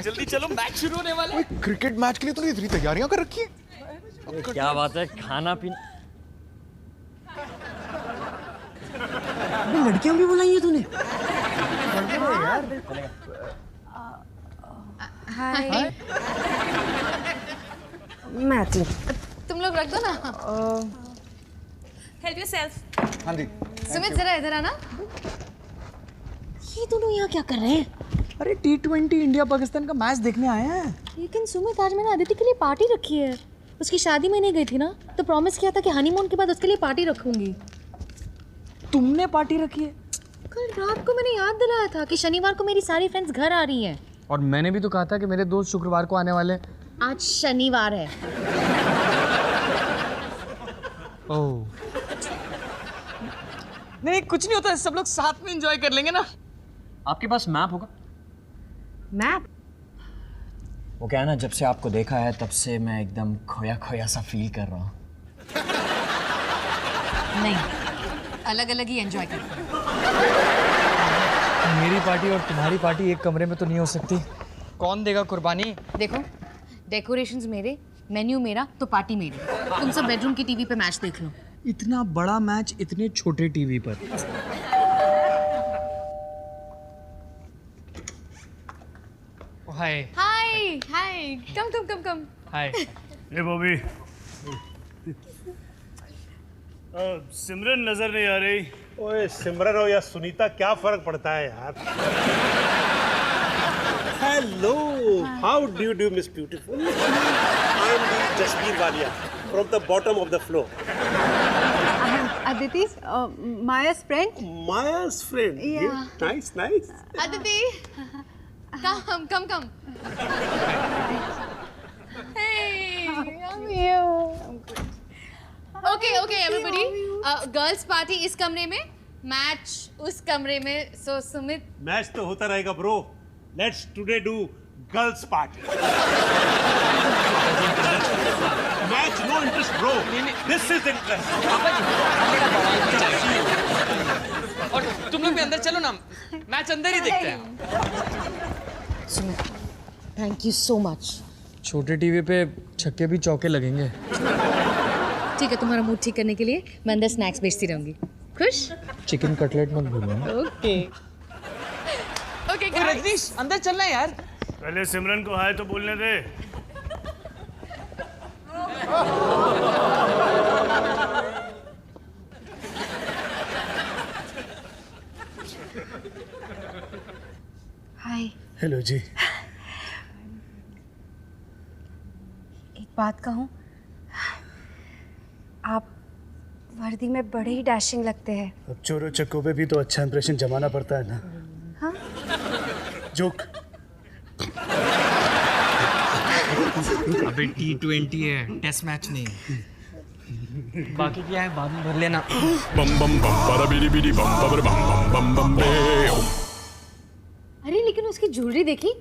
जल्दी चलो, मैच शुरू होने वाला है। क्रिकेट मैच के लिए तूने इतनी तैयारियां कर रखी है? क्या बात है, खाना पीना। लड़कियां भी बुलाई है तूने? हाय। मैं आती हूँ। तुम लोग रख दो ना। Help yourself. हाँ जी। सुमित जरा इधर आना। ये दोनों यहाँ क्या कर रहे हैं? अरे T20 इंडिया पाकिस्तान का मैच देखने आए हैं। लेकिन सुमित, आज मैंने अदिति के लिए पार्टी रखी है। उसकी शादी में नहीं गई थी ना, तो प्रॉमिस किया था कि हनीमून के बाद उसके लिए पार्टी रखूंगी। तुमने पार्टी रखी है? कल रात को मैंने याद दिलाया था कि शनिवार को मेरी सारी फ्रेंड्स घर आ रही हैं। और मैंने भी तो कहा था कि मेरे दोस्त शुक्रवार को आने वाले। आज शनिवार है। ओह नहीं, कुछ नहीं होता, सब लोग साथ में एंजॉय कर लेंगे ना। आपके पास मैप होगा? मैप? वो क्या है ना, जब से आपको देखा है तब से मैं एकदम खोया खोया सा फील कर रहा हूँ। नहीं, अलग अलग ही एंजॉय करते हैं। मेरी पार्टी और तुम्हारी पार्टी एक कमरे में तो नहीं हो सकती। कौन देगा कुर्बानी? देखो, डेकोरेशंस मेरे, मेन्यू मेरा, तो पार्टी मेरी। तुम सब बेडरूम की टीवी पे मैच देख लो। इतना बड़ा मैच इतने छोटे टीवी पर। हाय हाय हाय, कम। हाय। ए बॉबी, सिमरन नजर नहीं आ रही। ओए सिमरन हो या सुनीता, क्या फर्क पड़ता है यार। Hello, how do you do miss beautiful? I am the Jasbir Walia from the bottom of the floor. Aditi, Maya's friend. Maya's friend. Yeah. Nice. Aditi, come. Hey, I'm here. Okay, everybody. Girls party इस कमरे में, match उस कमरे में. So Sumit. Match तो होता रहेगा bro. Let's today do girls party. Match no interest bro. This is interest. और तुम लोग भी अंदर चलो ना, मैच अंदर ही देखते हैं। Sumit, thank you so much. छोटे टीवी पे छक्के भी चौके लगेंगे। ठीक है, तुम्हारा मूड ठीक करने के लिए मैं अंदर स्नैक्स बेचती रहूंगी। खुश? चिकन कटलेट मत भूलना। ओके। रजनीश, अंदर चलना है यार। पहले सिमरन को हाय तो बोलने दे। हाय। हेलो जी। एक बात कहूँ, आप वर्दी में बड़े ही डैशिंग लगते हैं। अब चोरों चक्कों पे भी तो अच्छा इंप्रेशन जमाना पड़ता है ना। हाँ? जोक। अबे T20 है, टेस्ट मैच नहीं है। बाकी क्या है बाद में भर लेना। अरे लेकिन उसकी ज्वेलरी देखी,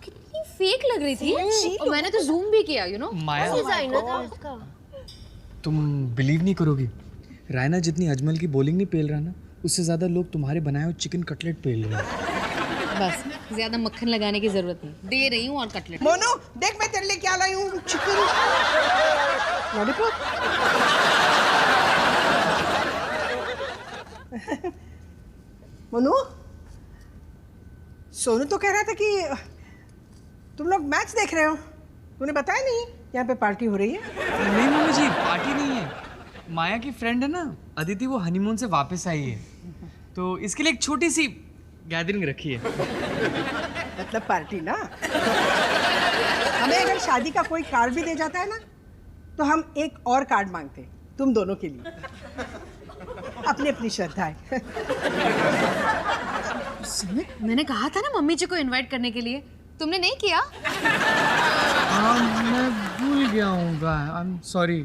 कितनी फेक लग रही थी। और मैंने तो जूम भी किया, माया, डिजाइनर था उसका। तुम बिलीव नहीं करोगी, रायना जितनी अजमल की बॉलिंग नहीं पेल रहा ना, उससे ज्यादा लोग तुम्हारे बनाए हुए चिकन कटलेट पेल रहे हैं। बस ज्यादा मक्खन लगाने की जरूरत नहीं, दे रही हूँ और कटलेट। मोनू, देख मैं तेरे लिए क्या लाई हूँ। Chicken lollipop. मोनू, सोनू तो कह रहा था कि तुम लोग मैच देख रहे हो। तूने बताया नहीं यहाँ पे पार्टी हो रही है। नहीं मम्मी जी, पार्टी नहीं है। माया की फ्रेंड है ना अदिति, वो हनीमून से वापस आई है, तो इसके लिए एक छोटी सी गैदरिंग रखी है। मतलब पार्टी ना। हमें अगर शादी का कोई कार्ड भी दे जाता है ना, तो हम एक और कार्ड मांगते हैं तुम दोनों के लिए। अपनी अपनी श्रद्धाएं। सुमित, मैंने कहा था ना मम्मी जी को इनवाइट करने के लिए, तुमने नहीं किया? हाँ, मैं भूल गया हूँ। आई एम सॉरी।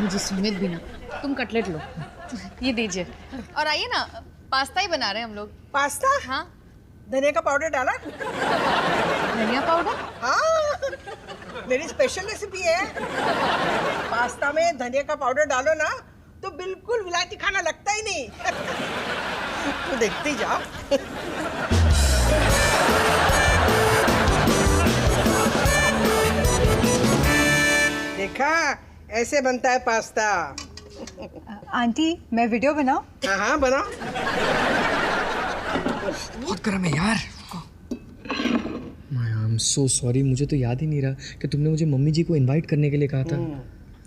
मुझे सुमित भी ना। तुम कटलेट लो, ये दीजिए। और आइए ना, पास्ता ही बना रहे हैं हम लोग। पास्ता? हाँ। धनिया का पाउडर डाला? धनिया पाउडर? हाँ, मेरी स्पेशल रेसिपी है। पास्ता में धनिया का पाउडर डालो ना, तो बिल्कुल विलायती खाना लगता ही नहीं। तो देखते ही जाओ। देखा, ऐसे बनता है पास्ता। आंटी मैं वीडियो बनाऊं? हाँ हाँ बनाओ। बहुत गर्म है यार। आई एम सो सॉरी, मुझे तो याद ही नहीं रहा कि तुमने मुझे मम्मी जी को इनवाइट करने के लिए कहा था।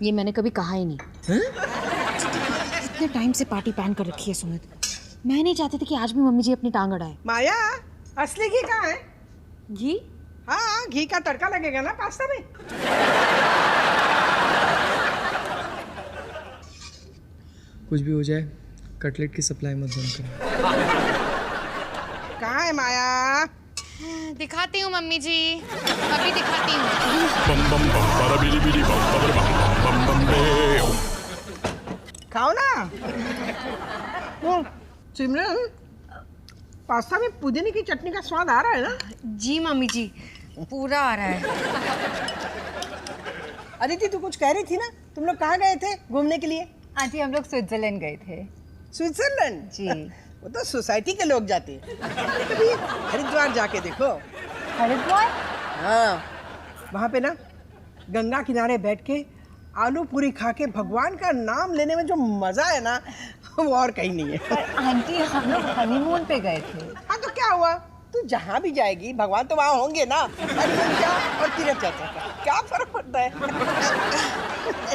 ये मैंने कभी कहा ही नहीं। इतने टाइम से पार्टी प्लान कर रखी है सुमित। मैं नहीं चाहती थी कि आज भी मम्मी जी अपनी टांग अड़ाए। माया, असली घी कहाँ है? घी? हाँ, घी का तड़का लगेगा ना पास्ता में। कुछ भी हो जाए, कटलेट की सप्लाई मत बंद करो। कहाँ है माया? दिखाती हूँ मम्मी जी, अभी दिखाती हूँ। खाओ ना। सिमरन, पास्ता में पुदीने की चटनी का स्वाद आ रहा है ना? जी मम्मी जी, पूरा आ रहा है। अदिति, तू कुछ कह रही थी ना? तुम लोग कहाँ गए थे घूमने के लिए? आंटी हम लोग स्विट्जरलैंड गए थे। स्विट्जरलैंड? जी। वो तो सोसाइटी के लोग जाते हैं। कभी हरिद्वार जाके देखो। हरिद्वार? हाँ, वहाँ पे ना गंगा किनारे बैठ के आलू पूरी खा के भगवान का नाम लेने में जो मजा है ना, वो और कहीं नहीं है। पर आंटी हम लोग हनीमून पे गए थे। हाँ तो क्या हुआ? तू जहाँ भी जाएगी भगवान तो वहाँ होंगे ना। हनीमून जा और तीरथ चाचा का क्या फर्क पड़ता है?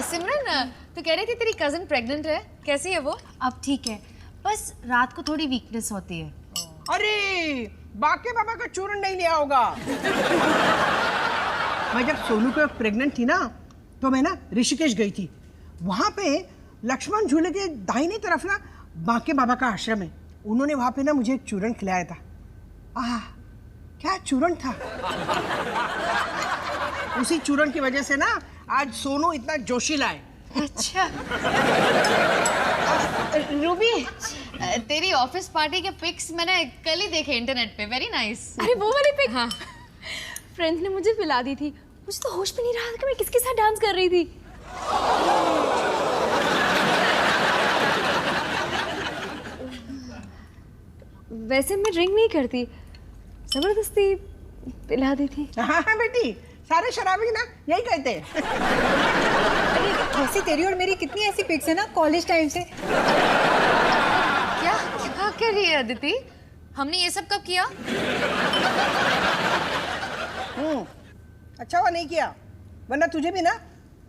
सिमरन, तू कह रही थी तेरी कजन प्रेग्नेंट है, कैसी है वो? अब ठीक है, बस रात को थोड़ी वीकनेस होती है। अरे बाके बाबा का चूरन नहीं लिया होगा। मैं जब सोनू को प्रेग्नेंट थी ना, तो मैं ना ऋषिकेश गई थी। वहाँ पे लक्ष्मण झूले के दाहिनी तरफ ना बाके बाबा का आश्रम है। उन्होंने वहाँ पे ना मुझे एक चूरन खिलाया था। क्या चूरन था। उसी चूरन की वजह से ना आज सोनू इतना जोशीला है। अच्छा। रूबी, तेरी ऑफिस पार्टी के पिक्स मैंने कल ही देखे इंटरनेट पे, वेरी नाइस। अरे वो वाली पिक? हाँ। फ्रेंड्स ने मुझे पिला दी थी। मुझे तो होश भी नहीं रहा था कि मैं किसके साथ डांस कर रही थी। वैसे मैं ड्रिंक नहीं करती, जबरदस्ती पिला दी थी। हाँ हाँ बेटी, सारे शराबी ना यही कहते हैं। अरे कैसे तेरी और मेरी कितनी ऐसी पिक्स है ना कॉलेज टाइम से। क्या क्या कर रही है अदिति? हमने ये सब कब किया? अच्छा हुआ नहीं किया, वरना तुझे भी ना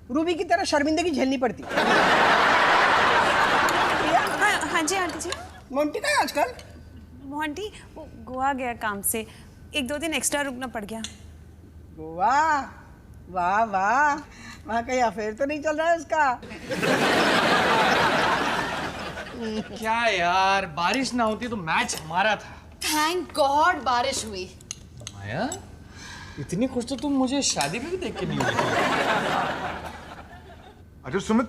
रूबी की तरह शर्मिंदगी झेलनी पड़ती। हाँ जी आंटी जी। मोंटी का है आजकल? मोंटी वो गोवा गया काम से, 1-2 दिन एक्स्ट्रा रुकना पड़ गया। गोवा? वाह वाह, वहाँ कहीं अफेयर तो नहीं चल रहा है उसका? क्या यार, बारिश ना होती तो मैच हमारा था। थैंक गॉड बारिश हुई। माया, इतनी खुश तो तुम मुझे शादी में भी देख के नहीं हुई। अच्छा सुमित,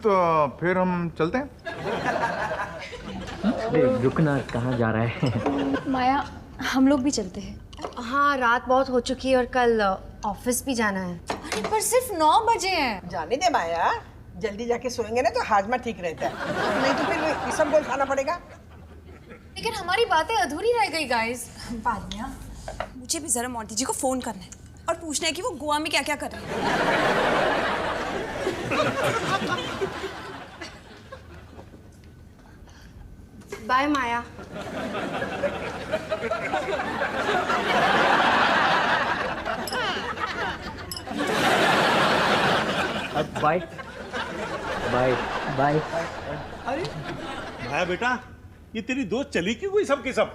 फिर हम चलते हैं। रुकना, कहाँ जा रहा है? माया, हम लोग भी चलते हैं। हाँ, रात बहुत हो चुकी है और कल ऑफिस भी जाना है। अरे पर सिर्फ 9 बजे हैं। जाने दे माया, जल्दी जाके सोएंगे ना तो हाजमा ठीक रहता है, नहीं तो फिर ये सब गोल खाना पड़ेगा। लेकिन हमारी बातें अधूरी रह गई गाइस। बाद में मुझे भी जरा मोंटी जी को फोन करना है और पूछना है कि वो गोवा में क्या क्या कर रहे हैं। Bye Maya. Bye bye bye. अरे माया बेटा, ये तेरी दोस्त चली क्यों गई सब के सब?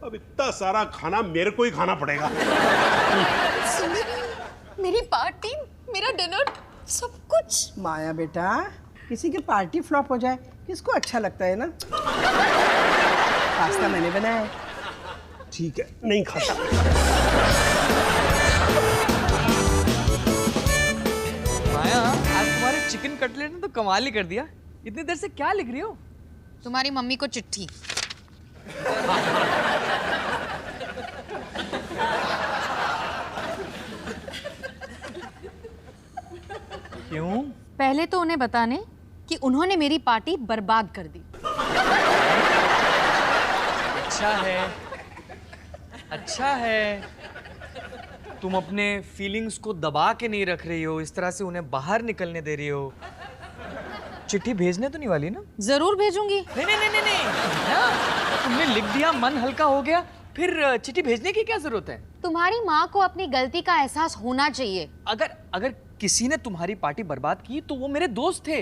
अब इतना सारा खाना मेरे को ही खाना पड़ेगा। मेरी पार्टी, मेरा डिनर, सब कुछ। माया बेटा, किसी की पार्टी फ्लॉप हो जाए किसको अच्छा लगता है ना? पास्ता मैंने बनाया है। ठीक है, नहीं खाता। माया, आज तुम्हारे चिकन कटलेट ने तो कमाल ही कर दिया। इतनी देर से क्या लिख रही हो? तुम्हारी मम्मी को चिट्ठी। क्यों? पहले तो उन्हें बताने कि उन्होंने मेरी पार्टी बर्बाद कर दी। अच्छा है, अच्छा है। तुम अपने फीलिंग्स को दबा के नहीं रख रही हो, इस तरह से उन्हें बाहर निकलने दे रही हो। चिट्ठी भेजने तो नहीं वाली ना? जरूर भेजूंगी। नहीं नहीं नहीं नहीं, नहीं। हाँ, तुमने लिख दिया, मन हल्का हो गया, फिर चिट्ठी भेजने की क्या जरूरत है? तुम्हारी माँ को अपनी गलती का एहसास होना चाहिए। अगर किसी ने तुम्हारी पार्टी बर्बाद की तो वो मेरे दोस्त थे।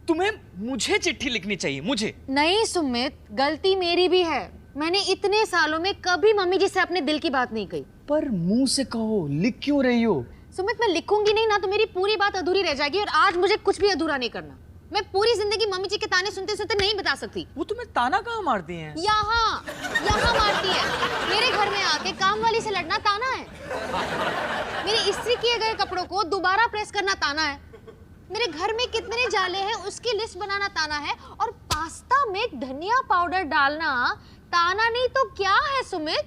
तुम्हें मुझे चिट्ठी लिखनी चाहिए, मुझे नहीं सुमित, गलती मेरी भी है। मैंने इतने सालों में कभी मम्मी जी से अपने दिल की बात नहीं कही। पर मुंह से कहो, लिख क्यों रही हो? सुमित, मैं लिखूंगी नहीं ना तो मेरी पूरी बात अधूरी रह जाएगी, और आज मुझे कुछ भी अधूरा नहीं करना। मैं पूरी जिंदगी मम्मी जी के ताने सुनते सुनते नहीं बता सकती। वो तुम्हें ताना कहाँ मारती हैं? यहाँ मारती है। मेरे घर में आके काम वाली से लड़ना ताना है। मेरे इस्त्री किए गए कपड़ों को दोबारा प्रेस करना ताना है। मेरे घर में कितने जाले हैं उसकी लिस्ट बनाना ताना है। और पास्ता में धनिया पाउडर डालना ताना नहीं तो क्या है सुमित?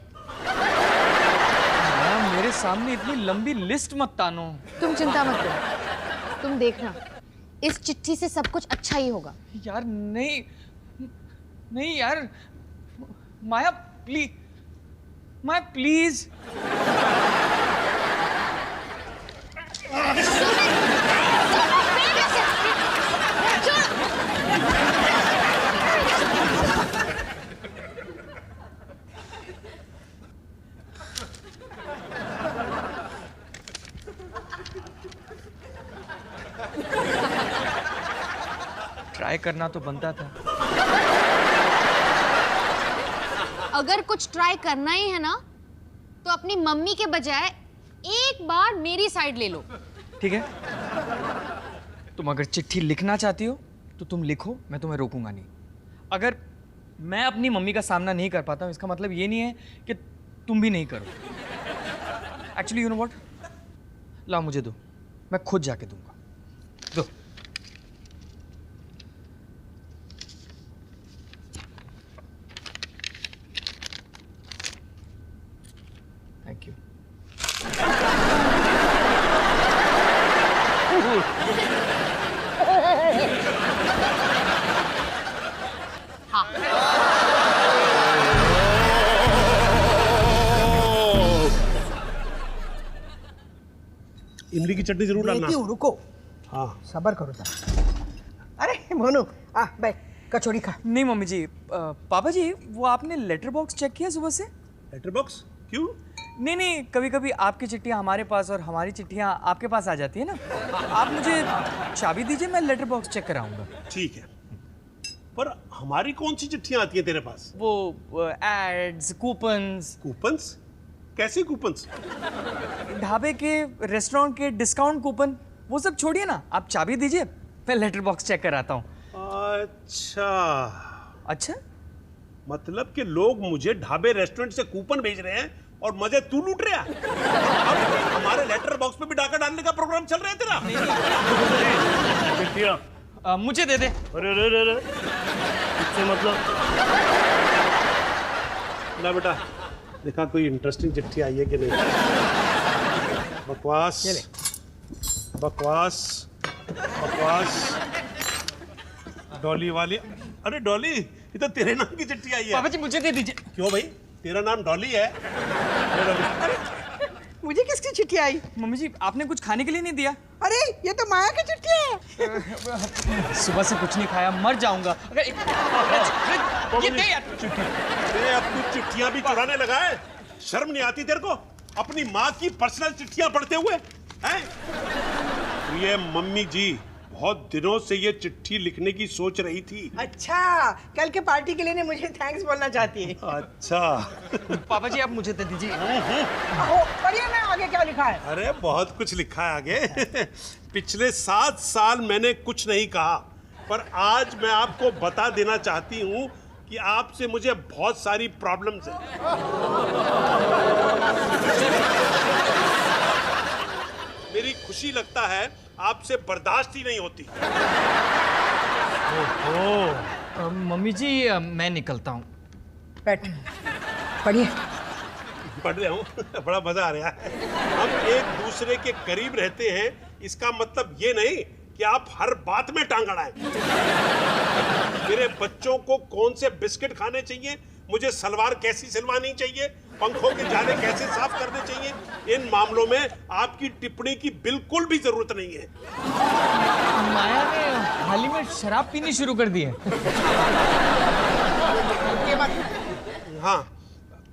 मेरे सामने इतनी लंबी लिस्ट मत तानो। तुम चिंता मत करो, तुम देखना, इस चिट्ठी से सब कुछ अच्छा ही होगा। यार नहीं नहीं यार, माया प्लीज, माया प्लीज। ट्राई करना तो बनता था। अगर कुछ ट्राई करना ही है ना तो अपनी मम्मी के बजाय एक बार मेरी साइड ले लो। ठीक है, तुम अगर चिट्ठी लिखना चाहती हो तो तुम लिखो, मैं तुम्हें रोकूंगा नहीं। अगर मैं अपनी मम्मी का सामना नहीं कर पाता हूं, इसका मतलब ये नहीं है कि तुम भी नहीं करो। एक्चुअली यू नो व्हाट, लाओ मुझे दो, मैं खुद जाके दूंगा। दो। Thank you. इमली की चटनी जरूर डालना। रुको, हाँ सबर करो जरा। अरे मोनू, आ बैठ, कचौड़ी खा। नहीं मम्मी जी, पापा जी वो आपने लेटर बॉक्स चेक किया सुबह से? लेटर बॉक्स क्यों? नहीं नहीं, कभी कभी आपकी चिट्ठियाँ हमारे पास और हमारी चिट्ठियाँ आपके पास आ जाती है ना। आप मुझे चाबी दीजिए, मैं लेटर बॉक्स चेक कराऊंगा। ठीक है, पर हमारी कौन सी चिट्ठियां आती हैं तेरे पास? वो एड्स, कूपन्स। कूपन्स? कैसे कूपन्स? ढाबे के, रेस्टोरेंट के डिस्काउंट कूपन, वो सब छोड़िए ना, आप चाबी दीजिए, मैं लेटर बॉक्स चेक कराता हूँ। अच्छा अच्छा, मतलब कि लोग मुझे ढाबे रेस्टोरेंट से कूपन भेज रहे हैं और मजे तू लूट रहा है। अब हमारे लेटर बॉक्स में भी डाका डालने का प्रोग्राम चल रहा है तेरा? चिट्ठियाँ मुझे दे दे। अरे अरे अरे इससे मतलब? ना बेटा, देखा कोई इंटरेस्टिंग चिट्ठी आई है कि नहीं? बकवास बकवास बकवास। डॉली वाली, अरे डॉली, ये तो तेरे नाम की चिट्ठी आई है। पापा जी मुझे दे दीजिए। क्यों भाई, तेरा नाम डॉली है? अरे मुझे किसकी चिट्ठी आई? मम्मी जी आपने कुछ खाने के लिए नहीं दिया? अरे ये तो माया की चिट्ठी है। सुबह से कुछ नहीं खाया, मर जाऊंगा अगर ये दे यार। चिट्ठी अब तू चिट्ठियां भी चुराने लगा है? शर्म नहीं आती तेरे को अपनी माँ की पर्सनल चिट्ठियां पढ़ते हुए हैं? ये मम्मी जी बहुत दिनों से ये चिट्ठी लिखने की सोच रही थी। अच्छा, कल के पार्टी के लिए मुझे थैंक्स बोलना चाहती है। अच्छा पापा जी आप मुझे दे दीजिए। पढ़िए ना आगे क्या लिखा है। अरे बहुत कुछ लिखा है आगे। पिछले 7 साल मैंने कुछ नहीं कहा, पर आज मैं आपको बता देना चाहती हूँ कि आपसे मुझे बहुत सारी प्रॉब्लम्स हैं। मेरी खुशी लगता है आपसे बर्दाश्त ही नहीं होती। मम्मी जी मैं निकलता हूँ। बैठ, पढ़िए। पढ़ रहा हूँ, बड़ा मजा आ रहा है। हम एक दूसरे के करीब रहते हैं, इसका मतलब ये नहीं कि आप हर बात में टांग अड़ाएं। मेरे बच्चों को कौन से बिस्किट खाने चाहिए, मुझे सलवार कैसी सिलवानी चाहिए, पंखों के जाले कैसे साफ करने चाहिए, इन मामलों में आपकी टिप्पणी की बिल्कुल भी जरूरत नहीं है। माया ने हाल ही में शराब पीनी शुरू कर दी है। हाँ,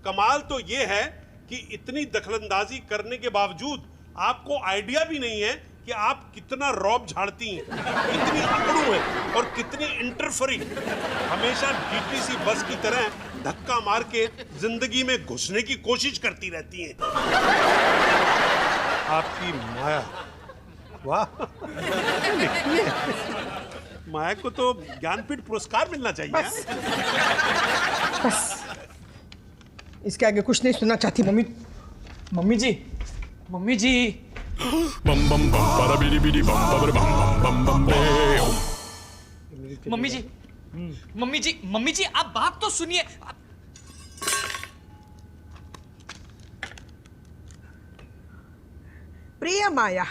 कमाल तो ये है कि इतनी दखलंदाजी करने के बावजूद आपको आइडिया भी नहीं है कि आप कितना रौब झाड़ती हैं, कितनी अकड़ू हैं और कितनी इंटरफेरिंग। हमेशा डीटीसी बस की तरह धक्का मार के जिंदगी में घुसने की कोशिश करती रहती हैं। आपकी माया, वाह, माया को तो ज्ञानपीठ पुरस्कार मिलना चाहिए। बस बस, इसके आगे कुछ नहीं सुनना चाहती। मम्मी जी बम बम बम para bidi bidi bam bam bam bam bam mummy ji आप बात तो सुनिए। प्रिय माया,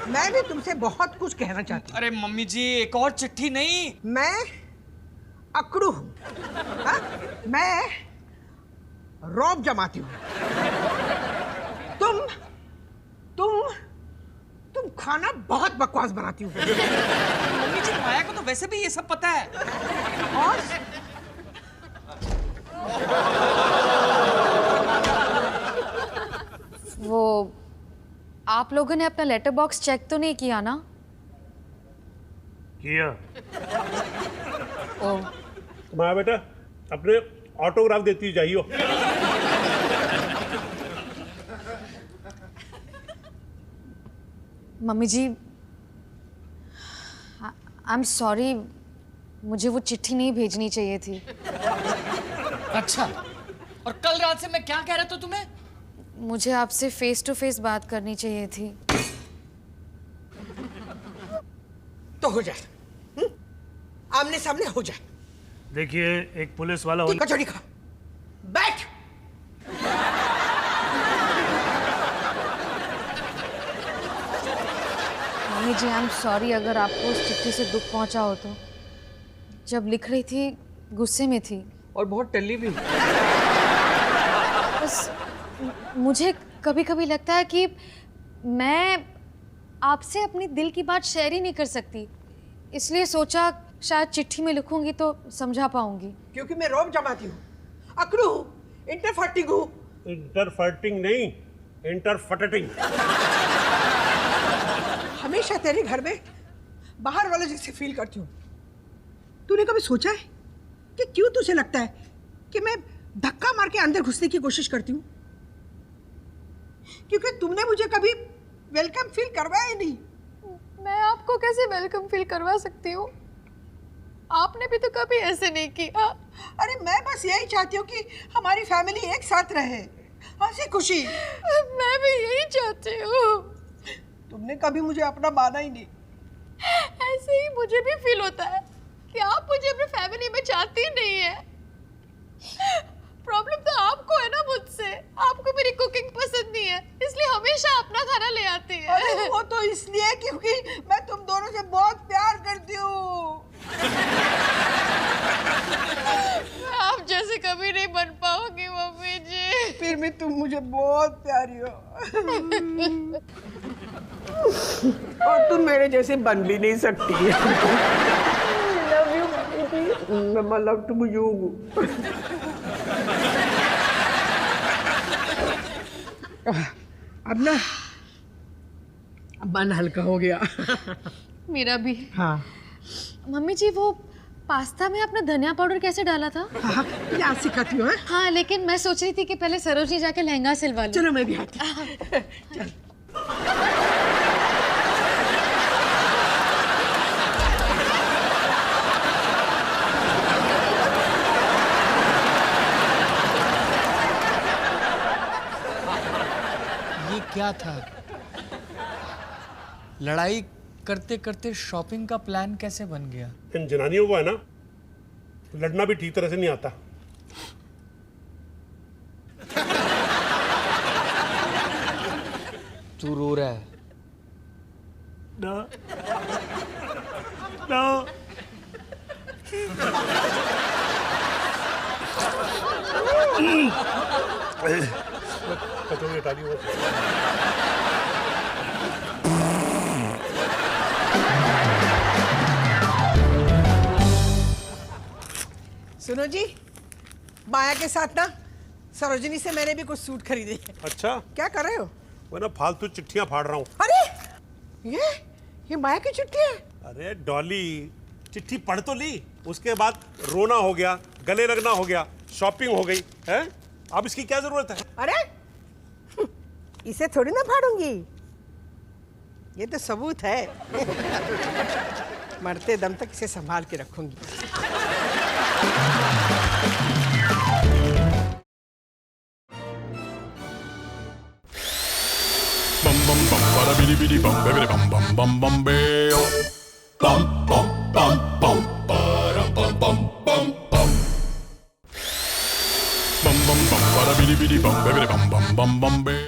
मैं भी तुमसे बहुत कुछ कहना चाहती हूँ। अरे मम्मी जी, एक और चिट्ठी नहीं। मैं अकड़ू हूँ, हाँ? मैं रौब जमाती हूँ। तुम खाना बहुत बकवास बनाती हो। मम्मी जी, माया को तो वैसे भी ये सब पता है। और वो आप लोगों ने अपना लेटर बॉक्स चेक तो नहीं किया ना? किया। ओ, माया बेटा, अपने ऑटोग्राफ देती जाइयो। मम्मी जी, आई एम सॉरी, मुझे वो चिट्ठी नहीं भेजनी चाहिए थी। अच्छा, और कल रात से मैं क्या कह रहा था तुम्हें? मुझे आपसे फेस टू फेस बात करनी चाहिए थी। तो हो जाए, आमने सामने हो जाए। देखिए, एक पुलिस वाला कचौड़ी खा, बैठ। मम्मी जी, आई एम सॉरी अगर आपको उस चिट्ठी से दुख पहुंचा हो तो। जब लिख रही थी गुस्से में थी और बहुत टल्ली भी। बस मुझे कभी कभी लगता है कि मैं आपसे अपनी दिल की बात शेयर ही नहीं कर सकती, इसलिए सोचा शायद चिट्ठी में लिखूंगी तो समझा पाऊंगी। क्योंकि मैं रौब जमाती हूँ, अकड़ू हूँ, इंटरफर्टिंग हूँ। इंटरफर्टिंग नहीं, इंटरफटटिंग। हमेशा तेरे घर में बाहर वाले जैसे फील करती हूँ। तूने कभी सोचा है कि क्यों तुझे लगता है कि मैं धक्का मार के अंदर घुसने की कोशिश करती हूँ? क्योंकि तुमने मुझे कभी वेलकम फील करवाया ही नहीं। मैं आपको कैसे वेलकम फील करवा सकती हूँ? आपने भी तो कभी ऐसे नहीं किया। अरे मैं बस यही चाहती हूँ कि हमारी फैमिली एक साथ रहे, हंसी खुशी। मैं भी यही चाहती हूँ। तुमने कभी मुझे अपना माना ही नहीं। ऐसे ही मुझे भी फील होता है कि आप मुझे अपनी फैमिली में चाहती ही नहीं है। प्रॉब्लम तो आपको है ना मुझसे। आपको मेरी कुकिंग पसंद नहीं है, इसलिए हमेशा अपना खाना ले आती है। अरे वो तो इसलिए क्योंकि मैं तुम दोनों से बहुत प्यार करती हूँ। आप जैसे कभी नहीं बन पाओगी मम्मी जी। फिर भी तुम मुझे बहुत प्यारी हो। और तुम मेरे जैसे बन भी नहीं सकती। Love you mummy, love to you. अब ना मन हल्का हो गया। मेरा भी। हाँ मम्मी जी, वो पास्ता में आपने धनिया पाउडर कैसे डाला था? हाँ, याद सिखाती हूँ। हाँ, लेकिन मैं सोच रही थी कि पहले सरोजनी जाके लहंगा सिलवा लूं। चलो मैं भी आती हूँ। चल। ये क्या था? लड़ाई करते करते शॉपिंग का प्लान कैसे बन गया? इन जनानियों को है ना, लड़ना भी ठीक तरह से नहीं आता। तू रो रहा है? ना ना कचौड़ी हटा दी वो। सुनो जी, माया के साथ ना सरोजिनी से मैंने भी कुछ सूट खरीदे। अच्छा, क्या कर रहे हो? मैं ना फालतू चिट्ठियां फाड़ रहा हूँ। अरे ये माया की चिट्ठी है। अरे डॉली, चिट्ठी पढ़ तो ली, उसके बाद रोना हो गया, गले लगना हो गया, शॉपिंग हो गई है। अब इसकी क्या जरूरत है? अरे इसे थोड़ी ना फाड़ूंगी, ये तो सबूत है। मरते दम तक इसे संभाल के रखूंगी। Bum bum bum, bada bidi bidi bum, baby bum bum bum bum beo. Bum bum bum bum, bada bum bum bum bum. Bum bum bum, bada bidi bidi bum, baby bum bum bum bum beo.